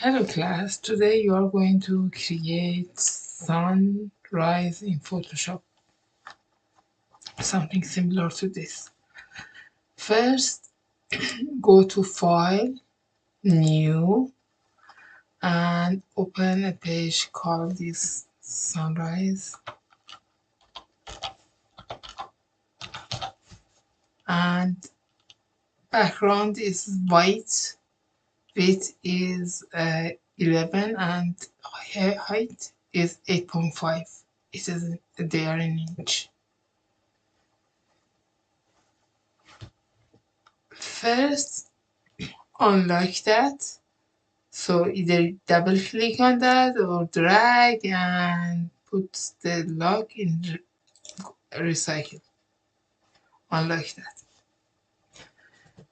Hello class, today you are going to create sunrise in Photoshop, something similar to this. First, go to File, New, and open a page called this sunrise. And background is white, width is 11 and height is 8.5. It is there in inch. First, unlock that. So either double click on that or drag and put the lock in recycle. Unlock that.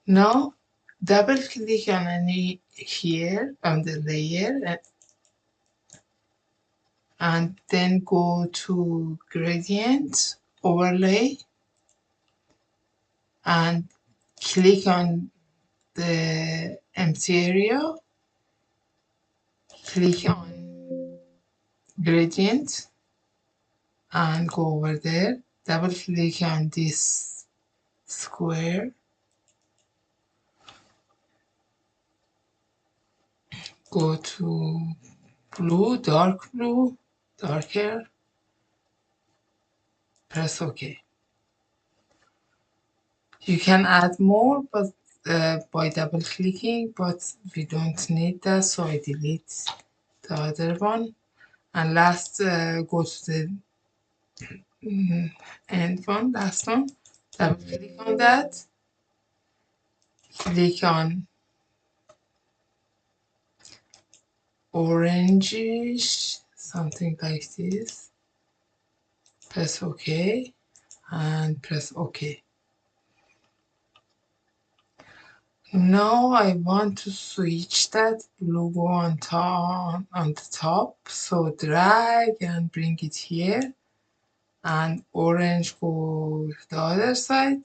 Now double click on any here on the layer and then go to gradient overlay and click on the empty area. Click on gradient and go over there. Double click on this square. Go to blue, darker. Press OK. You can add more, but by double clicking, but we don't need that, so I delete the other one. And last, go to the end one, last one. Double click on that. Click on orangish, something like this. Press OK and press OK. Now I want to switch that logo on the top, so drag and bring it here, and orange go the other side.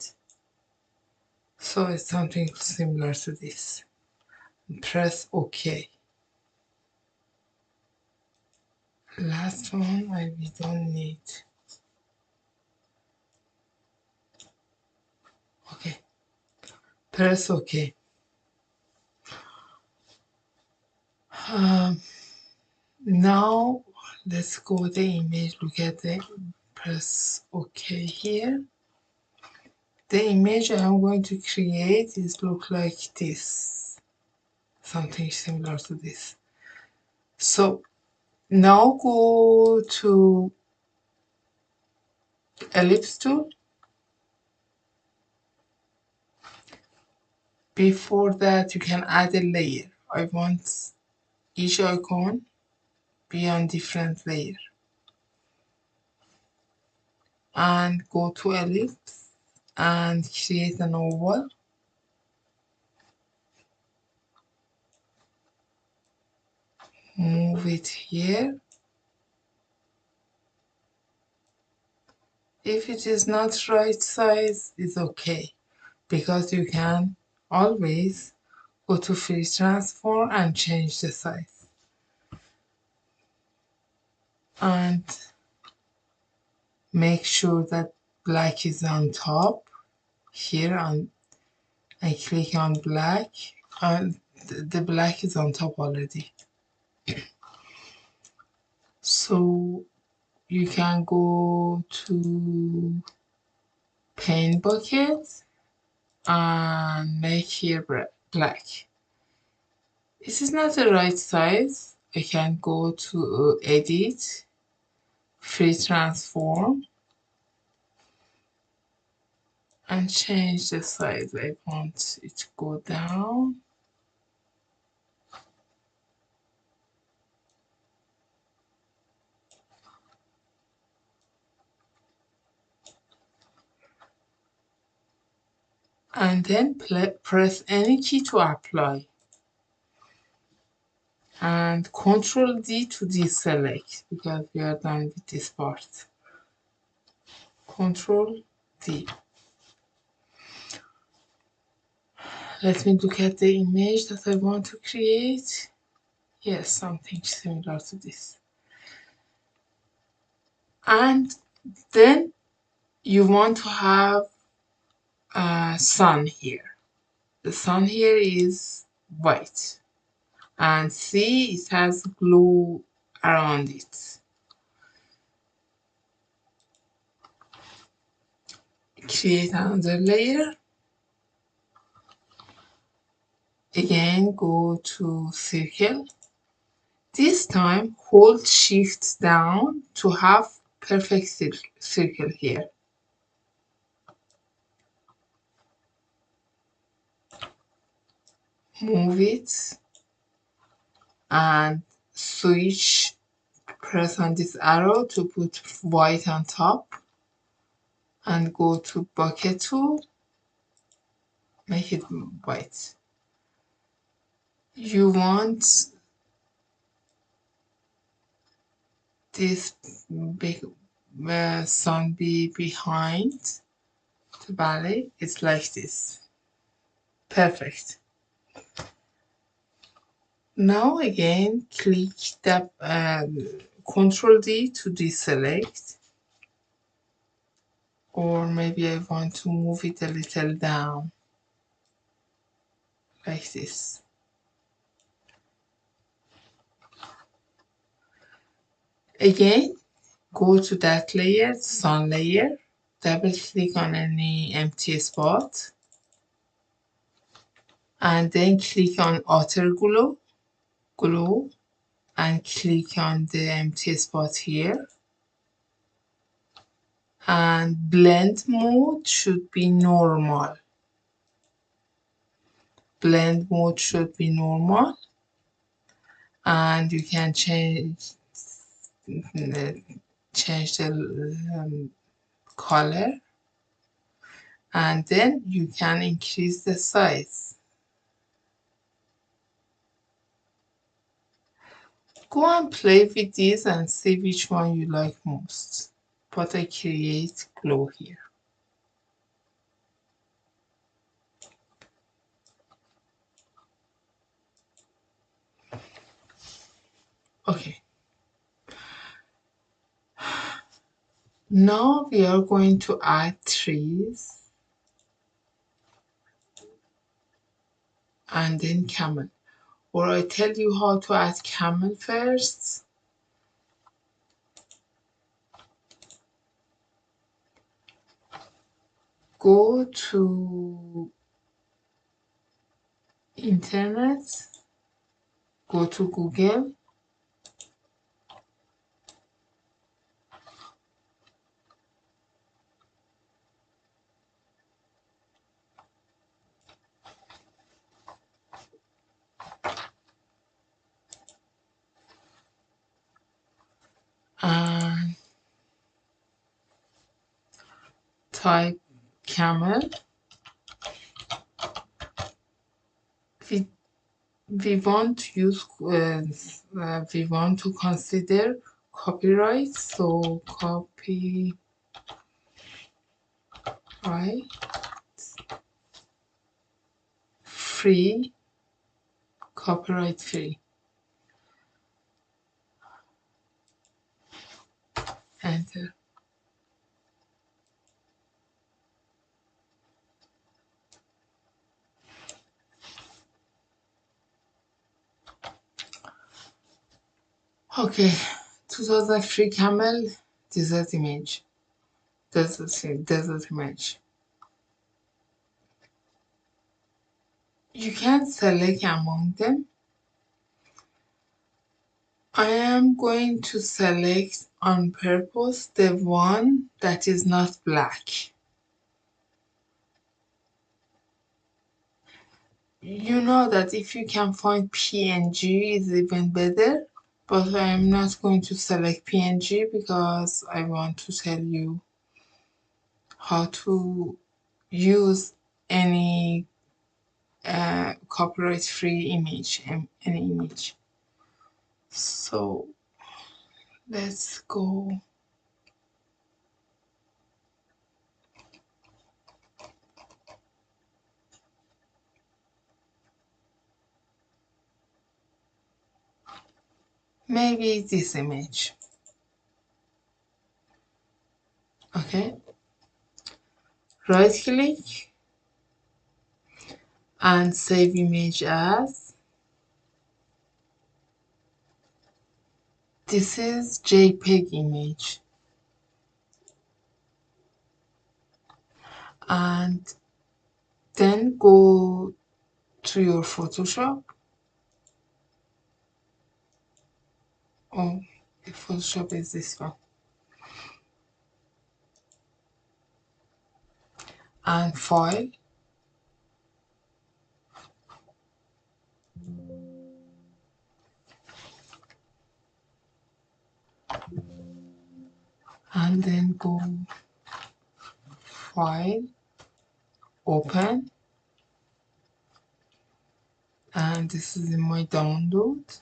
So it's something similar to this. Press OK. Last one we don't need. Okay. Press OK. Now let's go the image, look at the press OK here. The image I'm going to create is look like this, something similar to this. So now go to ellipse tool. Before that you can add a layer. I want each icon be on different layer. And go to ellipse and create an oval. Move it here. If it is not right size, it's okay, because you can always go to free transform and change the size. And make sure that black is on top here, and I click on black, and the black is on top already. So you can go to paint bucket and make here black. This is not the right size. I can go to edit, free transform, and change the size. I want it to go down. And then press any key to apply. And Ctrl D to deselect, because we are done with this part. Ctrl D. Let me look at the image that I want to create. Yes, something similar to this. And then you want to have a sun here. The sun here is white. And see, it has glue around it. Create another layer. Again, go to circle. This time, hold shift down to have perfect circle here. Move it and switch, press on this arrow to put white on top and go to bucket tool, make it white. You want this big sun be behind the valley. It's like this. Perfect. Now again, click the Ctrl D to deselect, or maybe I want to move it a little down, like this. Again, go to that layer, sun layer, double click on any empty spot, and then click on outer glow, and click on the empty spot here. And blend mode should be normal. Blend mode should be normal. And you can change the color, and then you can increase the size. Go and play with these and see which one you like most. But I create glow here. Okay. Now we are going to add trees and then camel. Or I tell you how to add camel first. Go to internet, go to Google, and type camel. We want to use we want to consider copyright, so copyright free, copyright free. Enter. Okay, 2003 camel desert image. Desert image. You can select among them. I am going to select on purpose the one that is not black. You know that if you can find PNG is even better, but I am not going to select PNG because I want to tell you how to use any copyright free image, any image. So let's go. maybe this image. Okay, right click and save image as. This is JPEG image. And then go to your Photoshop. Oh, the Photoshop is this one. And File. And then go File, Open. And this is in my download.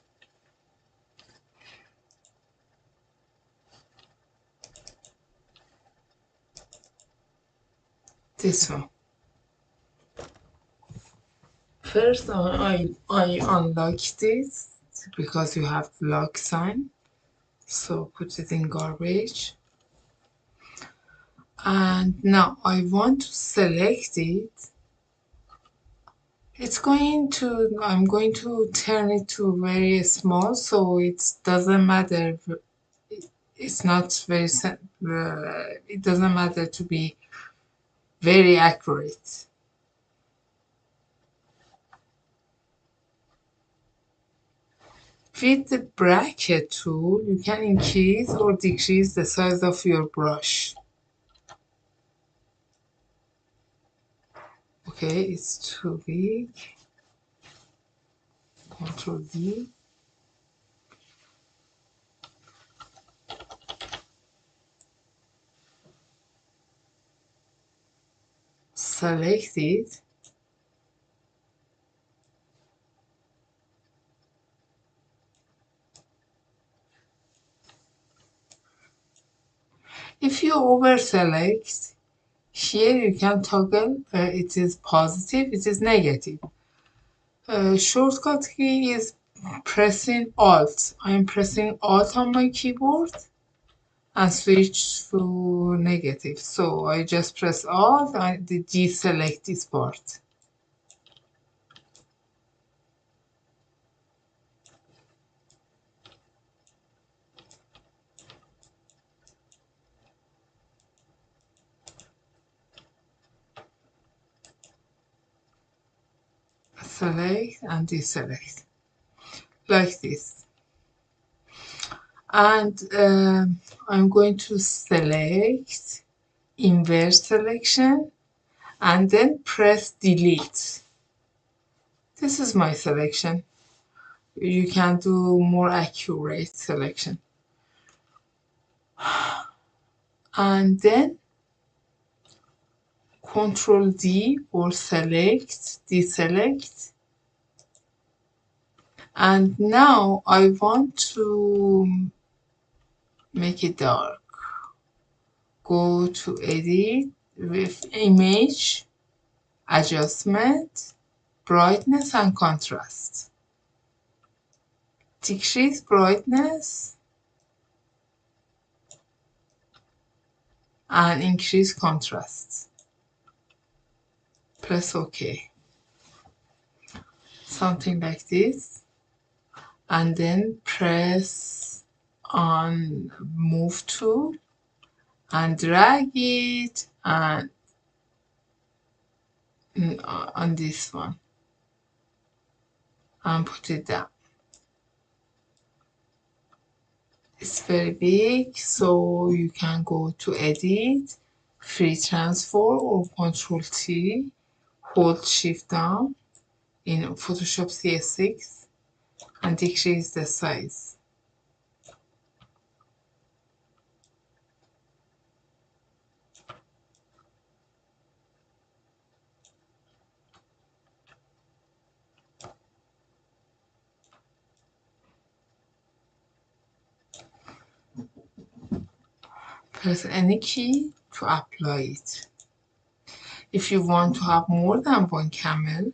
This one. First, I unlock this because you have the lock sign. So put it in garbage. And now I want to select it. I'm going to turn it to very small so it doesn't matter. It's not very, it doesn't matter to be very accurate. With the bracket tool, you can increase or decrease the size of your brush. Okay, it's too big. Control D. Select it. If you over select, here you can toggle it is positive, it is negative. Shortcut key is pressing Alt. I'm pressing Alt on my keyboard and switch to negative. So I just press Alt and deselect this part. Select and deselect like this. And I'm going to select invert selection and then press delete. This is my selection. You can do more accurate selection. And then Control D or select, deselect. And now I want to make it dark. Go to Edit with Image, Adjustment, Brightness and Contrast. Decrease brightness and increase contrast. Press OK. Something like this. And then press on Move tool and drag it and on this one and put it down. It's very big, so you can go to Edit, Free Transform or Control T, hold Shift down in Photoshop CS6 and decrease the size. Press any key to apply it. If you want to have more than one camel,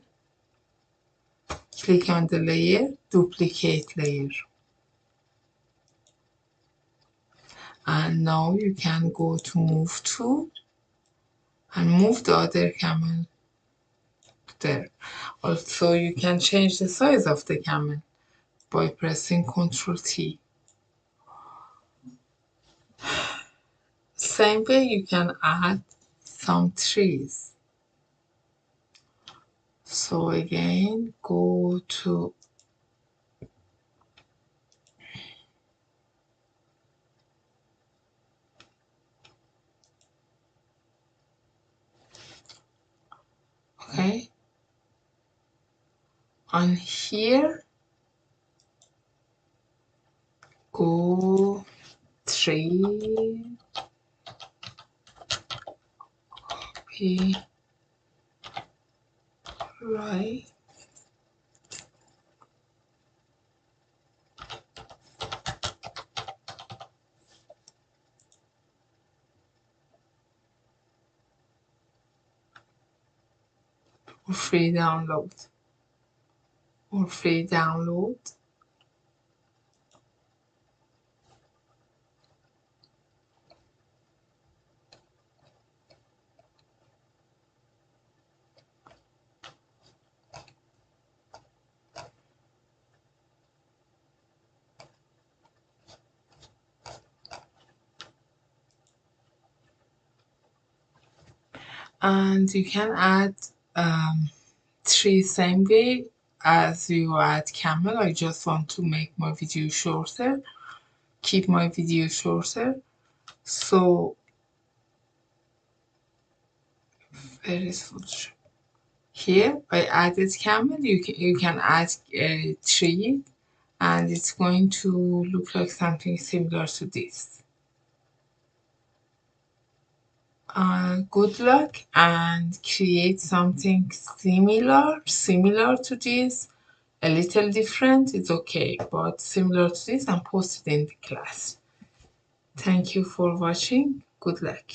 click on the layer, duplicate layer. And now you can go to move to and move the other camel there. Also, you can change the size of the camel by pressing Ctrl T. Same way you can add some trees. So again, go to okay. On here, go tree, copy, right. Or free download. Or free download. And you can add tree same way as you add camel. I just want to make my video shorter, keep my video shorter. So where is Photoshop? Here I added camel. You can add a tree, and it's going to look like something similar to this. Good luck and create something similar to this. A little different, it's okay, but similar to this and post it in the class. Thank you for watching. Good luck.